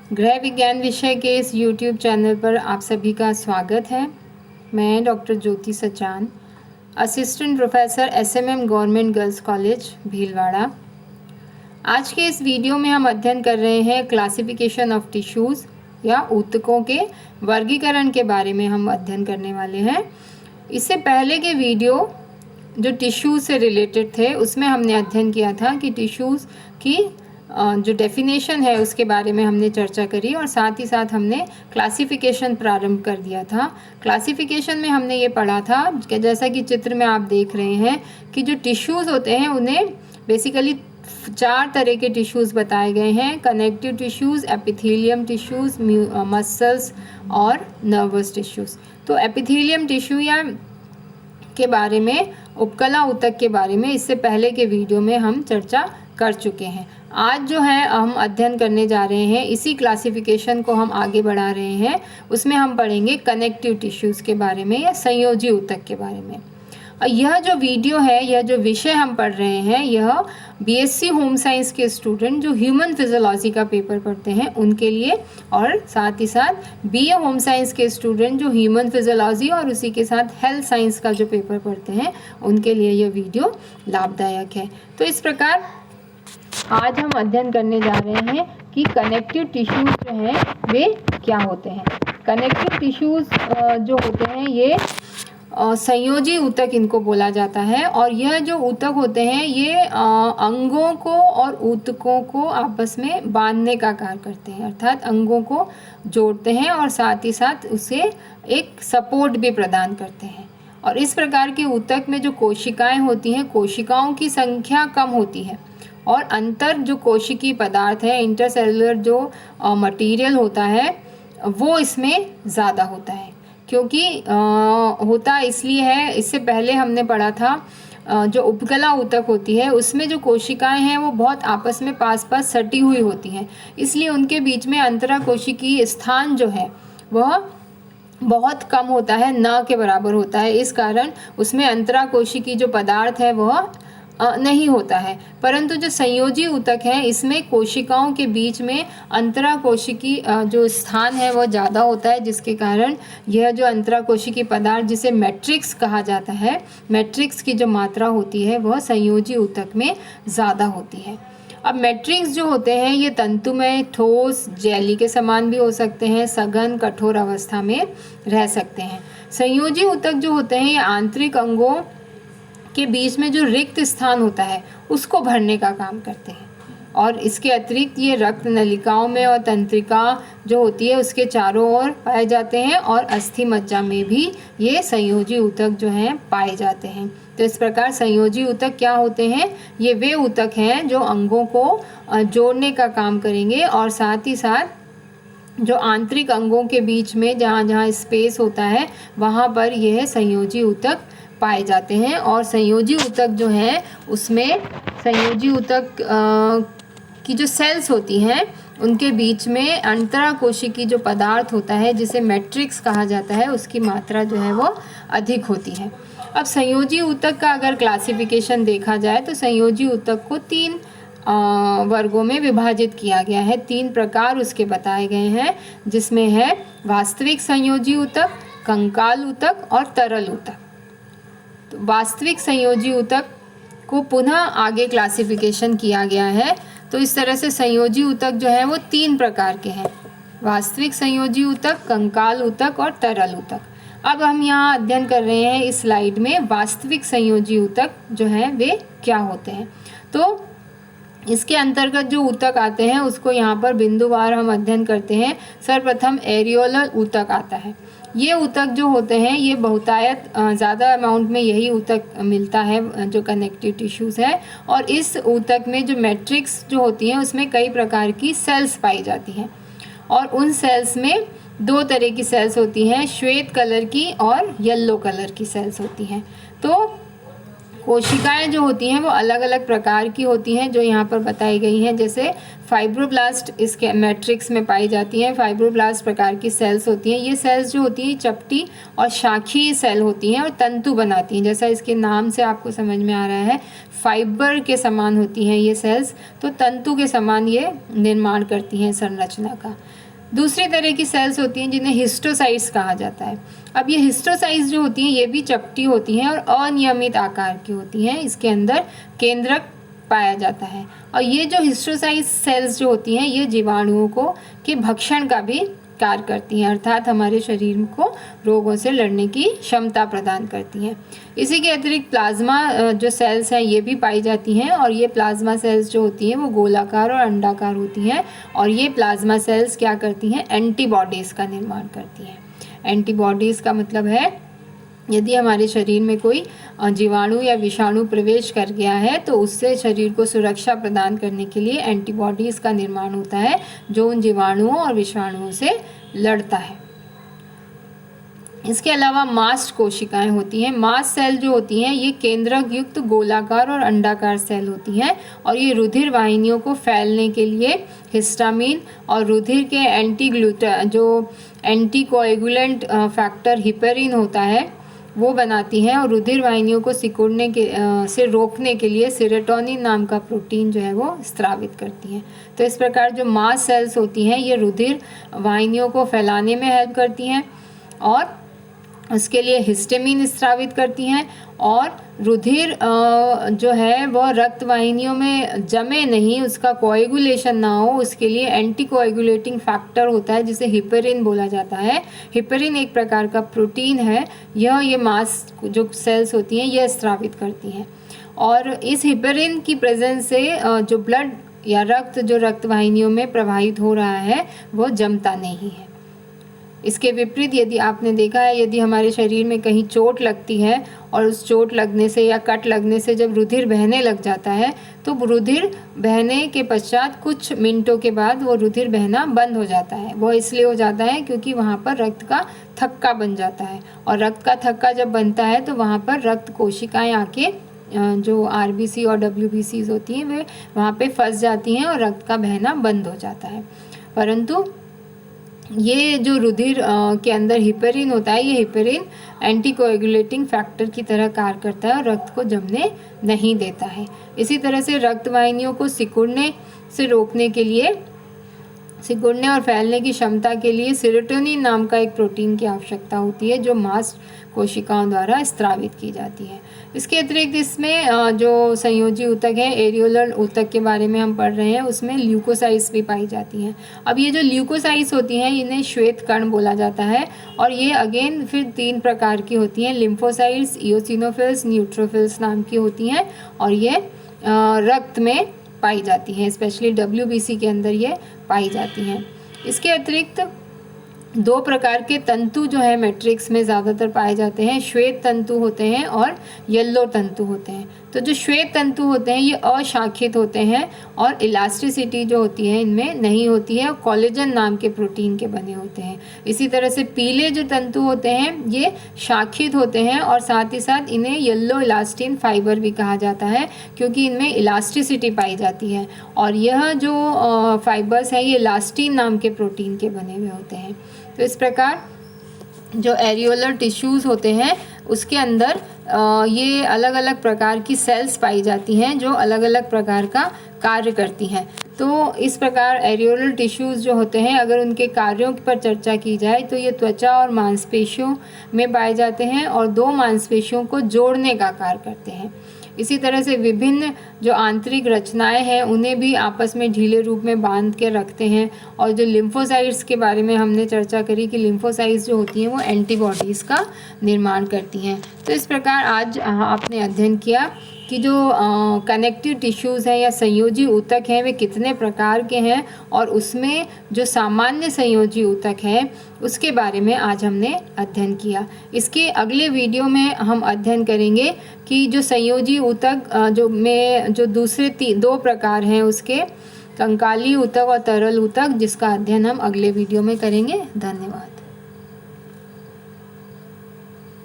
गृह विज्ञान विषय के इस YouTube चैनल पर आप सभी का स्वागत है। मैं doctor Jyoti Sachan, assistant professor SMM government girls college Bhilwara. आज के इस वीडियो में हम अध्ययन कर रहे हैं क्लासिफिकेशन ऑफ टिश्यूज़ या ऊतकों के वर्गीकरण के बारे में हम अध्ययन करने वाले हैं। इससे पहले के वीडियो जो टिश्यूज़ से रिलेटेड थे उसमें हमने अध्ययन किया था कि टिश्यूज़ की जो डेफिनेशन है उसके बारे में हमने चर्चा करी और साथ ही साथ हमने क्लासिफिकेशन प्रारंभ कर दिया था। क्लासिफिकेशन में हमने ये पढ़ा था कि जैसा कि चित्र में आप देख रहे हैं कि जो टिश्यूज़ होते हैं उन्हें बेसिकली 4 तरह के टिश्यूज़ बताए गए हैं: connective tissues, epithelium tissues, muscles और नर्वस टिश्यूज़। तो एपिथेलियम टिश्यू या के बारे में, उपकला ऊतक के बारे में इससे पहले के वीडियो में हम चर्चा कर चुके हैं। आज जो है हम अध्ययन करने जा रहे हैं, इसी क्लासिफिकेशन को हम आगे बढ़ा रहे हैं। उसमें हम पढ़ेंगे कनेक्टिव टिश्यूज़ के बारे में या संयोजी ऊतक के बारे में। और यह जो वीडियो है, यह जो विषय हम पढ़ रहे हैं, यह BSc होम साइंस के स्टूडेंट जो ह्यूमन फिजियोलॉजी का पेपर पढ़ते हैं उनके लिए, और साथ ही साथ BA होम साइंस के स्टूडेंट जो ह्यूमन फिजियोलॉजी और उसी के साथ हेल्थ साइंस का जो पेपर पढ़ते हैं उनके लिए यह वीडियो लाभदायक है। तो इस प्रकार आज हम अध्ययन करने जा रहे हैं कि कनेक्टिव टिश्यूज़ जो हैं वे क्या होते हैं। कनेक्टिव टिश्यूज़ जो होते हैं ये संयोजी ऊतक इनको बोला जाता है। और यह जो ऊतक होते हैं ये अंगों को और ऊतकों को आपस में बांधने का कार्य करते हैं, अर्थात अंगों को जोड़ते हैं और साथ ही साथ उसे एक सपोर्ट भी प्रदान करते हैं। और इस प्रकार के ऊतक में जो कोशिकाएं होती हैं, कोशिकाओं की संख्या कम होती है और अंतर जो कोशिकीय पदार्थ है, इंटरसेलुलर जो मटेरियल होता है वो इसमें ज़्यादा होता है। क्योंकि होता इसलिए है, इससे पहले हमने पढ़ा था जो उपकला ऊतक होती है उसमें जो कोशिकाएं हैं वो बहुत आपस में पास पास सटी हुई होती हैं, इसलिए उनके बीच में अंतरा कोशिकीय स्थान जो है वह बहुत कम होता है, न के बराबर होता है। इस कारण उसमें अंतरा कोशिकीय जो पदार्थ है वह नहीं होता है। परंतु जो संयोजी ऊतक है इसमें कोशिकाओं के बीच में अंतरा कोशिकी जो स्थान है वह ज़्यादा होता है, जिसके कारण यह जो अंतरा कोशिकी पदार्थ जिसे मैट्रिक्स कहा जाता है, मैट्रिक्स की जो मात्रा होती है वह संयोजी ऊतक में ज़्यादा होती है। अब मैट्रिक्स जो होते हैं ये तंतुमय, ठोस, जेली के समान भी हो सकते हैं, सघन, कठोर अवस्था में रह सकते हैं। संयोजी ऊतक जो होते हैं ये आंतरिक अंगों के बीच में जो रिक्त स्थान होता है उसको भरने का काम करते हैं। और इसके अतिरिक्त ये रक्त नलिकाओं में और तंत्रिका जो होती है उसके चारों ओर पाए जाते हैं और अस्थि मज्जा में भी ये संयोजी ऊतक जो हैं पाए जाते हैं। तो इस प्रकार संयोजी ऊतक क्या होते हैं? ये वे ऊतक हैं जो अंगों को जोड़ने का काम करेंगे और साथ ही साथ जो आंतरिक अंगों के बीच में जहाँ जहाँ स्पेस होता है वहाँ पर यह संयोजी ऊतक पाए जाते हैं। और संयोजी ऊतक जो हैं उसमें संयोजी ऊतक की जो सेल्स होती हैं उनके बीच में अंतरा कोशिकीय जो पदार्थ होता है जिसे मैट्रिक्स कहा जाता है उसकी मात्रा जो है वो अधिक होती है। अब संयोजी ऊतक का अगर क्लासिफिकेशन देखा जाए तो संयोजी ऊतक को 3 वर्गों में विभाजित किया गया है। 3 प्रकार उसके बताए गए हैं, जिसमें है वास्तविक संयोजी ऊतक, कंकाल ऊतक और तरल ऊतक। तो वास्तविक संयोजी ऊतक को पुनः आगे क्लासिफिकेशन किया गया है। तो इस तरह से संयोजी ऊतक जो है वो 3 प्रकार के हैं: वास्तविक संयोजी ऊतक, कंकाल ऊतक और तरल ऊतक। अब हम यहाँ अध्ययन कर रहे हैं इस स्लाइड में वास्तविक संयोजी ऊतक जो हैं वे क्या होते हैं। तो इसके अंतर्गत जो ऊतक आते हैं उसको यहाँ पर बिंदुवार हम अध्ययन करते हैं। सर्वप्रथम एरियोलर ऊतक आता है। ये ऊतक जो होते हैं ये बहुतायत ज़्यादा अमाउंट में यही ऊतक मिलता है जो कनेक्टिव टिश्यूज़ है। और इस ऊतक में जो मैट्रिक्स जो होती हैं उसमें कई प्रकार की सेल्स पाई जाती हैं और उन सेल्स में 2 तरह की सेल्स होती हैं, श्वेत कलर की और येलो कलर की सेल्स होती हैं। तो कोशिकाएं जो होती हैं वो अलग अलग प्रकार की होती हैं जो यहाँ पर बताई गई हैं। जैसे फाइब्रोब्लास्ट इसके मैट्रिक्स में पाई जाती हैं। फाइब्रोब्लास्ट प्रकार की सेल्स होती हैं। ये सेल्स जो होती हैं चपटी और शाखीय सेल होती हैं और तंतु बनाती हैं। जैसा इसके नाम से आपको समझ में आ रहा है, फाइबर के समान होती हैं ये सेल्स, तो तंतु के समान ये निर्माण करती हैं संरचना का। दूसरी तरह की सेल्स होती हैं जिन्हें हिस्टोसाइट्स कहा जाता है। अब ये हिस्टोसाइट्स जो होती हैं ये भी चपटी होती हैं और अनियमित आकार की होती हैं। इसके अंदर केंद्रक पाया जाता है और ये जो हिस्टोसाइट्स सेल्स जो होती हैं ये जीवाणुओं को के भक्षण का भी कार्य करती हैं, अर्थात हमारे शरीर को रोगों से लड़ने की क्षमता प्रदान करती हैं। इसी के अतिरिक्त प्लाज्मा जो सेल्स हैं ये भी पाई जाती हैं और ये प्लाज्मा सेल्स जो होती हैं वो गोलाकार और अंडाकार होती हैं और ये प्लाज्मा सेल्स क्या करती हैं, एंटीबॉडीज़ का निर्माण करती हैं। एंटीबॉडीज़ का मतलब है यदि हमारे शरीर में कोई जीवाणु या विषाणु प्रवेश कर गया है तो उससे शरीर को सुरक्षा प्रदान करने के लिए एंटीबॉडीज़ का निर्माण होता है जो उन जीवाणुओं और विषाणुओं से लड़ता है। इसके अलावा मास्ट कोशिकाएं होती हैं। मास्ट सेल जो होती हैं ये केंद्रक युक्त गोलाकार और अंडाकार सेल होती हैं और ये रुधिर वाहिनियों को फैलने के लिए हिस्टामिन और रुधिर के जो एंटीकोएगुलेंट फैक्टर हिपेरिन होता है वो बनाती हैं और रुधिर वाहिनियों को सिकुड़ने के से रोकने के लिए सेरोटोनिन नाम का प्रोटीन जो है वो स्रावित करती हैं। तो इस प्रकार जो मास्ट सेल्स होती हैं ये रुधिर वाहिनियों को फैलाने में हेल्प करती हैं और उसके लिए हिस्टामिन स्रावित करती हैं और रुधिर जो है वह रक्त वाहिनियों में जमे नहीं, उसका कोएगुलेशन ना हो, उसके लिए एंटी कोएगुलेटिंग फैक्टर होता है जिसे हिपेरिन बोला जाता है। हिपेरिन एक प्रकार का प्रोटीन है, ये मास्ट जो सेल्स होती हैं यह स्रावित करती हैं और इस हिपेरिन की प्रेजेंस से जो ब्लड या रक्त वाहिनियों में प्रवाहित हो रहा है वो जमता नहीं है। इसके विपरीत यदि आपने देखा है, यदि हमारे शरीर में कहीं चोट लगती है और उस चोट लगने से या कट लगने से जब रुधिर बहने लग जाता है तो रुधिर बहने के पश्चात कुछ मिनटों के बाद वो रुधिर बहना बंद हो जाता है। वो इसलिए हो जाता है क्योंकि वहाँ पर रक्त का थक्का बन जाता है और रक्त का थक्का जब बनता है तो वहाँ पर रक्त कोशिकाएं आके जो RBC और WBCs होती हैं वे वहाँ पे फंस जाती हैं और रक्त का बहना बंद हो जाता है। परंतु ये जो रुधिर के अंदर हिपेरिन होता है, ये हिपेरिन एंटीकोएगुलेटिंग फैक्टर की तरह कार्य करता है और रक्त को जमने नहीं देता है। इसी तरह से रक्त वाहिनियों को सिकुड़ने से रोकने के लिए, सिकुड़ने और फैलने की क्षमता के लिए सेरोटोनिन नाम का एक प्रोटीन की आवश्यकता होती है जो मांस कोशिकाओं द्वारा स्रावित की जाती है। इसके अतिरिक्त इसमें जो संयोजी ऊतक है, एरियोलर ऊतक के बारे में हम पढ़ रहे हैं, उसमें ल्यूकोसाइट्स भी पाई जाती हैं। अब ये जो ल्यूकोसाइट्स होती हैं इन्हें श्वेत कण बोला जाता है और ये अगेन फिर 3 प्रकार की होती हैं, लिम्फोसाइट्स, इओसिनोफिल्स, न्यूट्रोफिल्स नाम की होती हैं और ये रक्त में पाई जाती हैं, स्पेशली WBC के अंदर ये पाई जाती हैं। इसके अतिरिक्त 2 प्रकार के तंतु जो है मैट्रिक्स में ज़्यादातर पाए जाते हैं, श्वेत तंतु होते हैं और येलो तंतु होते हैं। तो जो श्वेत तंतु होते हैं ये अशाखित होते हैं और इलास्टिसिटी जो होती है इनमें नहीं होती है और कोलेजन नाम के प्रोटीन के बने होते हैं। इसी तरह से पीले जो तंतु होते हैं ये शाखित होते हैं और साथ ही साथ इन्हें येलो इलास्टिन फाइबर भी कहा जाता है क्योंकि इनमें इलास्टिसिटी पाई जाती है और यह जो फाइबर्स हैं ये इलास्टिन नाम के प्रोटीन के बने हुए होते हैं। तो इस प्रकार जो एरियोलर टिश्यूज़ होते हैं उसके अंदर ये अलग अलग प्रकार की सेल्स पाई जाती हैं जो अलग अलग प्रकार का कार्य करती हैं। तो इस प्रकार एरियोलर टिश्यूज़ जो होते हैं अगर उनके कार्यों पर चर्चा की जाए तो ये त्वचा और मांसपेशियों में पाए जाते हैं और 2 मांसपेशियों को जोड़ने का कार्य करते हैं। इसी तरह से विभिन्न जो आंतरिक रचनाएं हैं उन्हें भी आपस में ढीले रूप में बांध के रखते हैं और जो लिम्फोसाइट्स के बारे में हमने चर्चा करी कि लिम्फोसाइट्स जो होती हैं वो एंटीबॉडीज़ का निर्माण करती हैं। तो इस प्रकार आज आपने अध्ययन किया कि जो कनेक्टिव टिश्यूज़ हैं या संयोजी ऊतक हैं वे कितने प्रकार के हैं और उसमें जो सामान्य संयोजी ऊतक है उसके बारे में आज हमने अध्ययन किया। इसके अगले वीडियो में हम अध्ययन करेंगे कि जो संयोजी ऊतक जो दूसरे 2 प्रकार हैं उसके, कंकाली ऊतक और तरल ऊतक, जिसका अध्ययन हम अगले वीडियो में करेंगे। धन्यवाद।